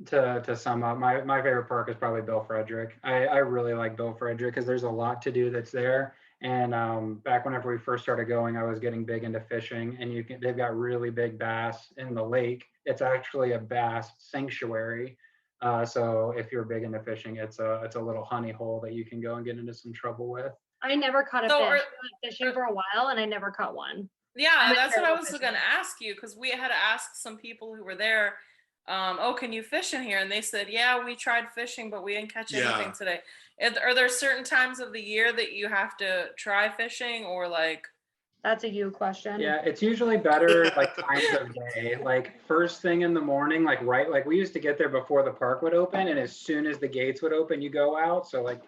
To sum up, my favorite park is probably Bill Frederick. I really like Bill Frederick because there's a lot to do that's there. And back whenever we first started going, I was getting big into fishing, and they've got really big bass in the lake. It's actually a bass sanctuary. So if you're big into fishing, it's a little honey hole that you can go and get into some trouble with. I never caught a fish. I went fishing for a while and I never caught one. Yeah, that's what I was going to ask you, because we had to ask some people who were there, can you fish in here? And they said, yeah, we tried fishing, but we didn't catch anything today. Are there certain times of the year that you have to try fishing, or like? That's a you question. Yeah, it's usually better like times of day, like first thing in the morning, like we used to get there before the park would open, and as soon as the gates would open, you go out. So like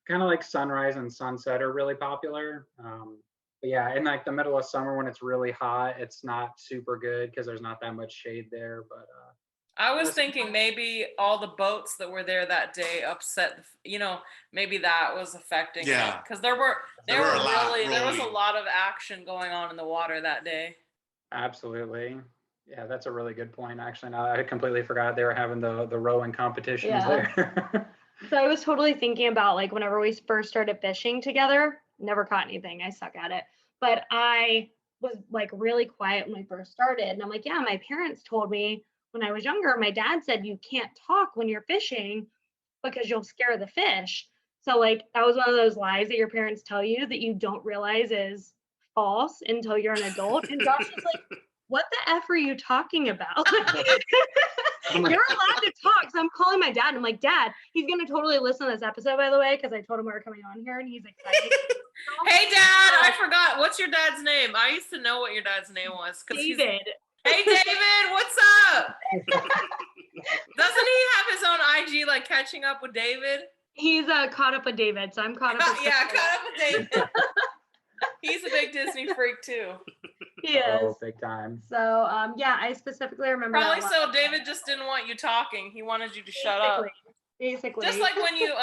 kind of like sunrise and sunset are really popular. But yeah, in like the middle of summer when it's really hot, it's not super good because there's not that much shade there. But I was thinking maybe all the boats that were there that day upset, maybe that was affecting it. Because there was a lot of action going on in the water that day. Absolutely. Yeah, that's a really good point. Actually, now I completely forgot they were having the rowing competitions there. So I was totally thinking about like whenever we first started fishing together, never caught anything. I suck at it. But I was like really quiet when we first started. And I'm like, yeah, my parents told me when I was younger, my dad said you can't talk when you're fishing because you'll scare the fish. So like that was one of those lies that your parents tell you that you don't realize is false until you're an adult. And Josh is like, what the F are you talking about? You're allowed to talk. So I'm calling my dad and I'm like, Dad, he's going to totally listen to this episode, by the way, because I told him we were coming on here and he's excited. Hey, Dad, I forgot. What's your dad's name? I used to know what your dad's name was. David. Hey, David, what's up? Doesn't he have his own IG, like Catching Up with David? He's caught up with David, so I'm caught up with caught up with David. He's a big Disney freak, too. He is. Oh, big time. So, yeah, I specifically remember. Probably so David just didn't want you talking. He wanted you to shut up. Basically. Just like when you,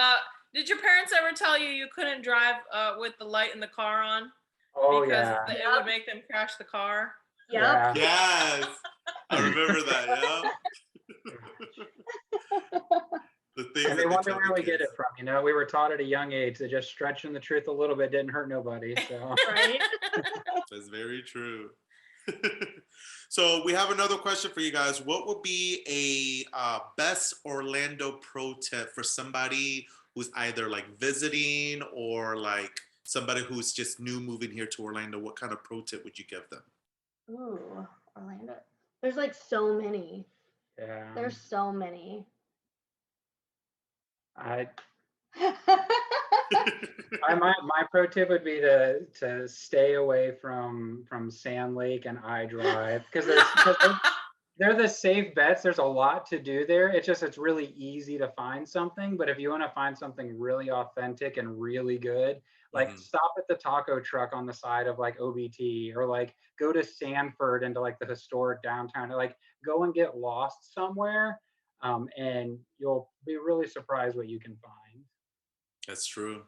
did your parents ever tell you you couldn't drive with the light in the car on? Oh, because it would make them crash the car? Yep. Yeah. Yes. I remember that, The things and they wonder where we get it from. We were taught at a young age that just stretching the truth a little bit didn't hurt nobody. So right. That's very true. So we have another question for you guys. What would be a best Orlando pro tip for somebody who's either like visiting or like somebody who's just new moving here to Orlando? What kind of pro tip would you give them? Ooh, Orlando. There's like so many. Yeah. There's so many. my pro tip would be to stay away from Sand Lake and I Drive because they're the safe bets. There's a lot to do there. It's really easy to find something. But if you want to find something really authentic and really good, like stop at the taco truck on the side of like OBT, or like go to Sanford into like the historic downtown, or like go and get lost somewhere. And you'll be really surprised what you can find. That's true.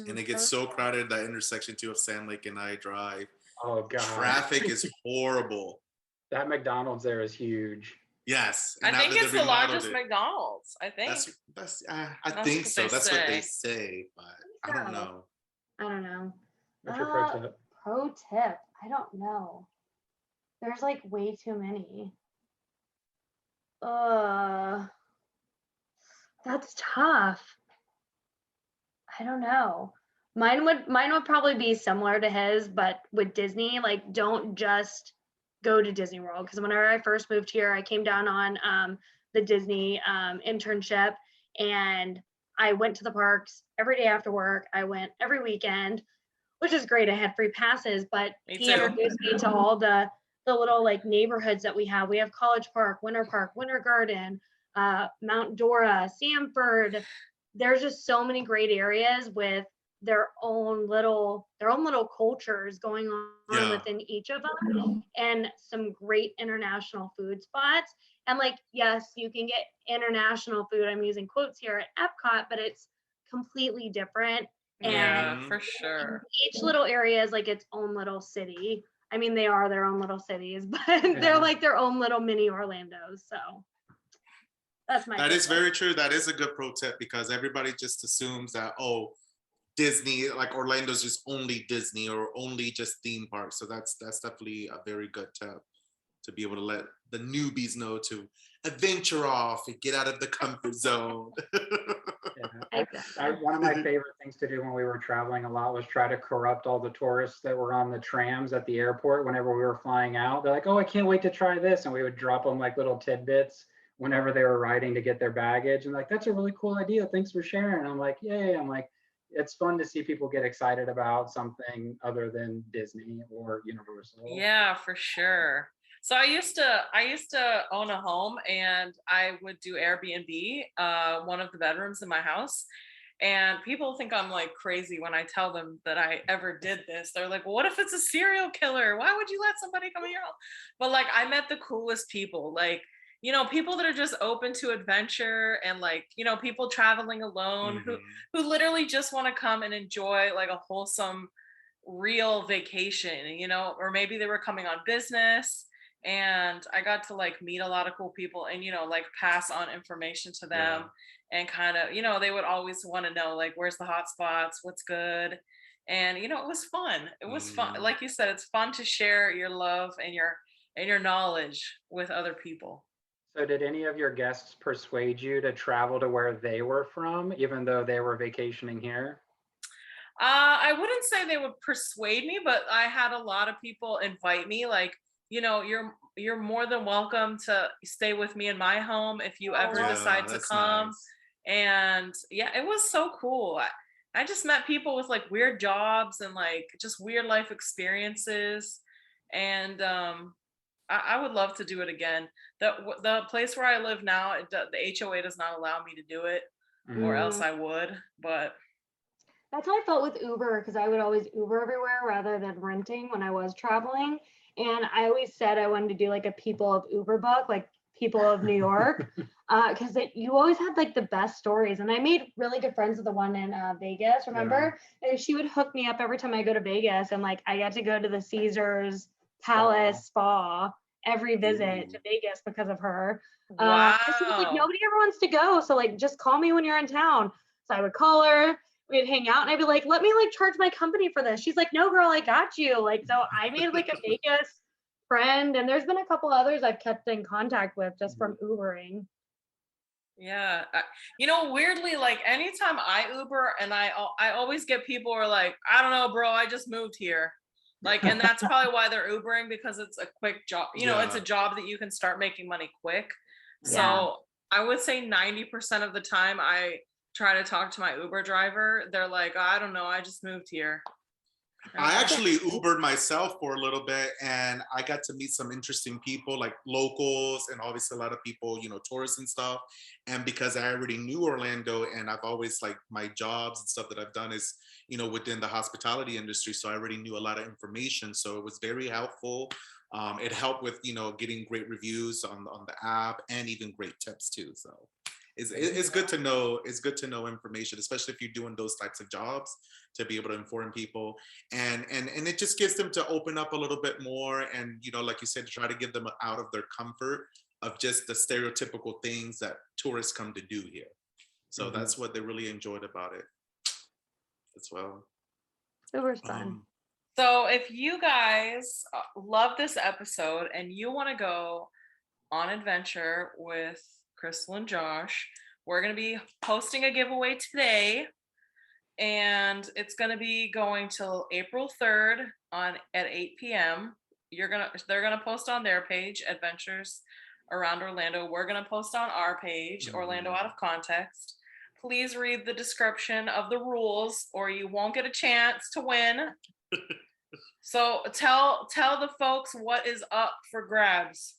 And it gets so crowded, that intersection too of Sand Lake and I Drive. Oh God. Traffic is horrible. That McDonald's there is huge. Yes. I think it's the largest McDonald's. I think. I think so. That's what they say, but I don't know. I don't know. What's your pro tip? Pro tip. I don't know. There's like way too many. That's tough. I don't know. Mine would probably be similar to his, but with Disney, like don't just go to Disney World. Because whenever I first moved here, I came down on the Disney internship, and I went to the parks every day after work. I went every weekend, which is great. I had free passes, but he introduced me to all the little like neighborhoods that we have. We have College Park, Winter Garden, Mount Dora, Sanford. There's just so many great areas with their own little cultures going on within each of them, and some great international food spots. And like, yes, you can get international food, I'm using quotes here, at Epcot, but it's completely different. Yeah, for sure. Each little area is like its own little city. I mean, they are their own little cities, but they're like their own little mini Orlandos. So that's my. That is very true. That is a good pro tip, because everybody just assumes that, oh, Disney, like Orlando's just only Disney or only just theme parks. So that's definitely a very good tip, to be able to let the newbies know to adventure off and get out of the comfort zone. One of my favorite things to do when we were traveling a lot was try to corrupt all the tourists that were on the trams at the airport whenever we were flying out. They're like, oh, I can't wait to try this. And we would drop them like little tidbits whenever they were riding to get their baggage. And like, that's a really cool idea. Thanks for sharing. And I'm like, yay. I'm like, it's fun to see people get excited about something other than Disney or Universal. Yeah, for sure. So I used to own a home, and I would do Airbnb, one of the bedrooms in my house. And people think I'm like crazy when I tell them that I ever did this. They're like, well, what if it's a serial killer? Why would you let somebody come in your home? But like, I met the coolest people, like, you know, people that are just open to adventure, and like, you know, people traveling alone who literally just want to come and enjoy like a wholesome, real vacation, you know, or maybe they were coming on business. And I got to like meet a lot of cool people, and, you know, like pass on information to them, and kind of, you know, they would always want to know like, where's the hot spots, what's good. And, you know, it was fun. It was fun. Like you said, it's fun to share your love and your knowledge with other people. So did any of your guests persuade you to travel to where they were from, even though they were vacationing here? I wouldn't say they would persuade me, but I had a lot of people invite me, like, you know, you're more than welcome to stay with me in my home if you ever decide to come. Nice. And yeah, it was so cool. I just met people with like weird jobs and like just weird life experiences. And I would love to do it again. The place where I live now, the HOA does not allow me to do it, or else I would. But that's how I felt with Uber, because I would always Uber everywhere rather than renting when I was traveling. And I always said I wanted to do like a People of Uber book, like People of New York, because you always had like the best stories. And I made really good friends with the one in Vegas, remember? Yeah. And she would hook me up every time I go to Vegas. And like, I got to go to the Caesars Palace Spa every visit to Vegas because of her. Wow. She was like, nobody ever wants to go. So like, just call me when you're in town. So I would call her. We'd hang out, and I'd be like, let me like charge my company for this. She's like, no, girl, I got you. Like, so I made like a Vegas friend, and there's been a couple others I've kept in contact with just from Ubering. Yeah. You know, weirdly, like anytime I Uber, and I always get people who are like, I don't know, bro, I just moved here. Like, and that's probably why they're Ubering, because it's a quick job. You know, it's a job that you can start making money quick. So I would say 90% of the time I try to talk to my Uber driver, they're like, I don't know, I just moved here. I actually Ubered myself for a little bit, and I got to meet some interesting people, like locals, and obviously a lot of people, tourists and stuff. And because I already knew Orlando, and I've always like my jobs and stuff that I've done is, within the hospitality industry, so I already knew a lot of information. So it was very helpful. It helped with, getting great reviews on the app, and even great tips too. So it's good to know. It's good to know information, especially if you're doing those types of jobs, to be able to inform people, and it just gets them to open up a little bit more, and like you said, to try to get them out of their comfort of just the stereotypical things that tourists come to do here. So that's what they really enjoyed about it as well. It was fun. So if you guys love this episode and you want to go on adventure with Crystal and Josh, we're going to be posting a giveaway today, and it's going to be going till April 3rd at 8 p.m. They're going to post on their page, Adventures Around Orlando. We're going to post on our page, Orlando Out of Context. Please read the description of the rules, or you won't get a chance to win. So tell the folks what is up for grabs.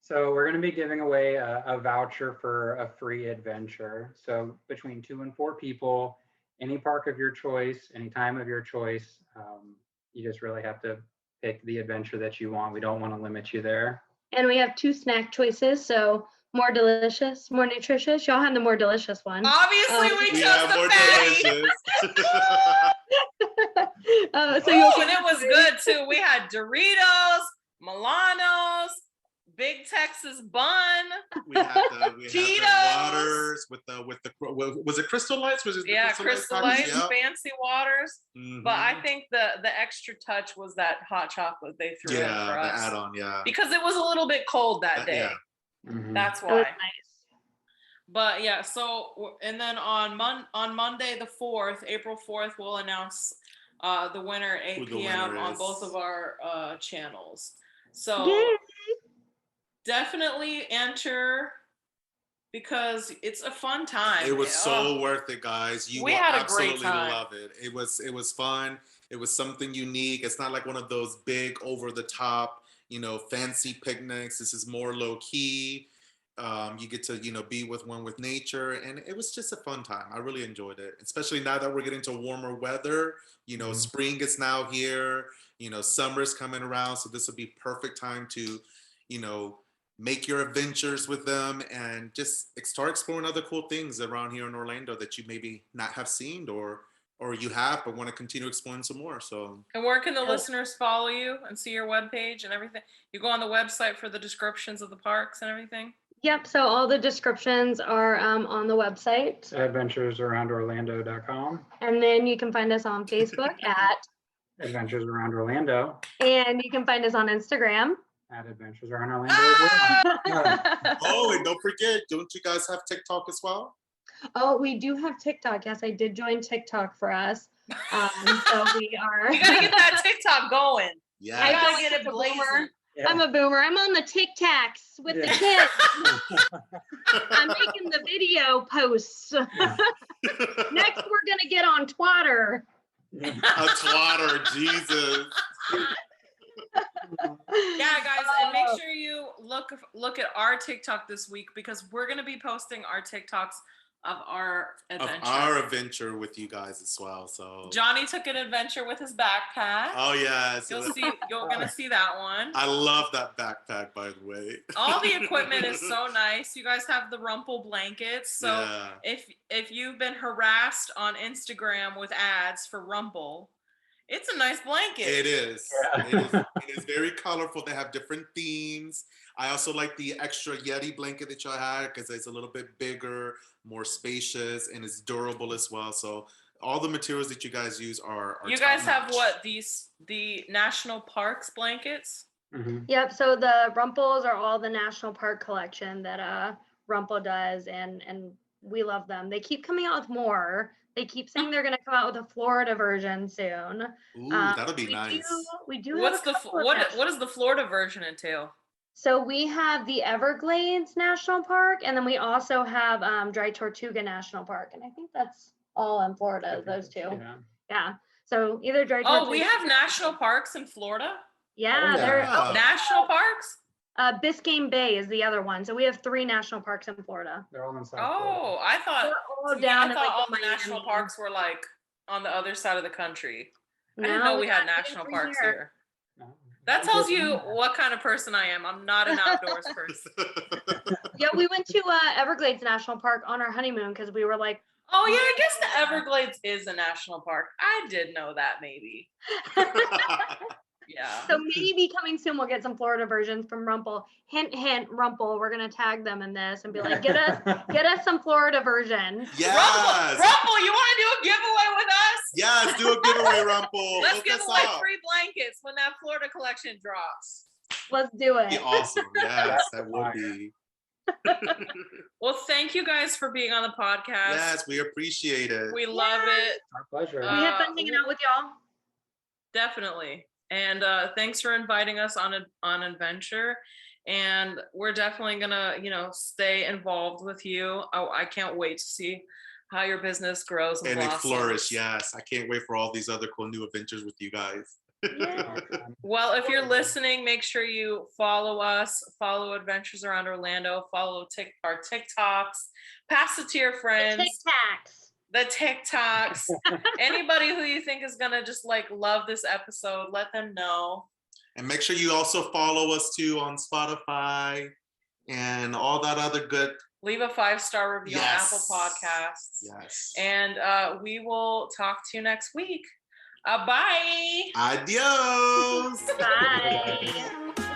So we're going to be giving away a voucher for a free adventure. So between 2 and 4 people, any park of your choice, any time of your choice, you just really have to pick the adventure that you want. We don't want to limit you there. And we have 2 snack choices, so more delicious, more nutritious. Y'all had the more delicious one. Obviously, we chose the fatty. And it was good too. We had Doritos, Milanos, Big Texas bun. We had the waters with the was it Crystal Lights? Was it Crystal Lights, fancy waters. But I think the extra touch was that hot chocolate they threw in for us. The add-on, because it was a little bit cold that day. That's why. Nice. But yeah, so and then on Monday the 4th, April 4th, we'll announce the winner at 8 p.m. on both of our channels. So definitely enter, because it's a fun time. It was so worth it, guys. We had a great time. Love it. It was fun. It was something unique. It's not like one of those big over the top, fancy picnics. This is more low key. You get to, be with nature, and it was just a fun time. I really enjoyed it, especially now that we're getting to warmer weather. Spring is now here. Summer's coming around, so this will be perfect time to, make your adventures with them, and just start exploring other cool things around here in Orlando that you maybe not have seen, or you have but want to continue exploring some more. So, and where can the listeners follow you and see your webpage and everything? You go on the website for the descriptions of the parks and everything? Yep, so all the descriptions are on the website. AdventuresAroundOrlando.com. And then you can find us on Facebook at Adventures Around Orlando. And you can find us on Instagram at Adventures Around Orlando as well. Oh, and don't forget, don't you guys have TikTok as well? Oh, we do have TikTok. Yes, I did join TikTok for us. So we are. You gotta get that TikTok going. Yeah. I gotta get it blazing. Yeah. I'm a boomer. I'm on the TikToks with the kids. I'm making the video posts. Next, we're gonna get on Twitter. A Twitter, Jesus. Yeah, guys, and make sure you look at our TikTok this week, because we're gonna be posting our TikToks of our adventure. With you guys as well. So Johnny took an adventure with his backpack. Oh yes, you're gonna see that one. I love that backpack, by the way. All the equipment is so nice. You guys have the Rumple blankets. So if you've been harassed on Instagram with ads for Rumple, it's a nice blanket. It is. It is very colorful. They have different themes. I also like the extra Yeti blanket that y'all had, because it's a little bit bigger, more spacious, and it's durable as well. So all the materials that you guys use are you guys have the national parks blankets? Mm-hmm. Yep. So the Rumples are all the national park collection that Rumple does, and we love them. They keep coming out with more. They keep saying they're going to come out with a Florida version soon. Ooh, that'll be nice. We do. What does the Florida version entail? So we have the Everglades National Park, and then we also have Dry Tortuga National Park, and I think that's all in Florida. Those two. Yeah. So either dry Oh, torch. we have national parks in Florida? Yeah, Oh, they're yeah. National parks? Biscayne Bay is the other one. So we have 3 national parks in Florida. They're all in South Oh, I thought, They're all see, down I in thought like all the the national Miami. parks were like on the other side of the country. I didn't No, know we had got national 3 parks here. here. Florida. That No. tells you what kind of person I am. I'm not an outdoors person. Yeah, we went to Everglades National Park on our honeymoon because we were like, Oh yeah, I guess the Everglades is a national park. I did know that maybe. Yeah. so maybe coming soon we'll get some Florida versions from Rumple. Hint, hint, Rumple. We're gonna tag them in this and be like, get us some Florida versions. Yes. Rumple, you want to do a giveaway with us? Yes, do a giveaway, Rumple. Let's Hook give us away up. free blankets when that Florida collection drops. Let's do Be it. awesome. Yes, that would Fire. be. Well, thank you guys for being on the podcast. Yes, we appreciate it. We love it. Our pleasure. We had fun hanging out with y'all. Definitely. And thanks for inviting us on an adventure. And we're definitely gonna, stay involved with you. Oh, I can't wait to see how your business grows and And it blossoms. flourish. Yes, I can't wait for all these other cool new adventures with you guys. Yeah. Well, if you're listening, make sure you follow us, follow Adventures Around Orlando, follow our TikToks, pass it to your friends, the TikToks, anybody who you think is gonna just love this episode, let them know. And make sure you also follow us too on Spotify and all that other good. Leave a 5-star review Yes. on Apple Podcasts. Yes. And we will talk to you next week. Bye. Adios. Bye.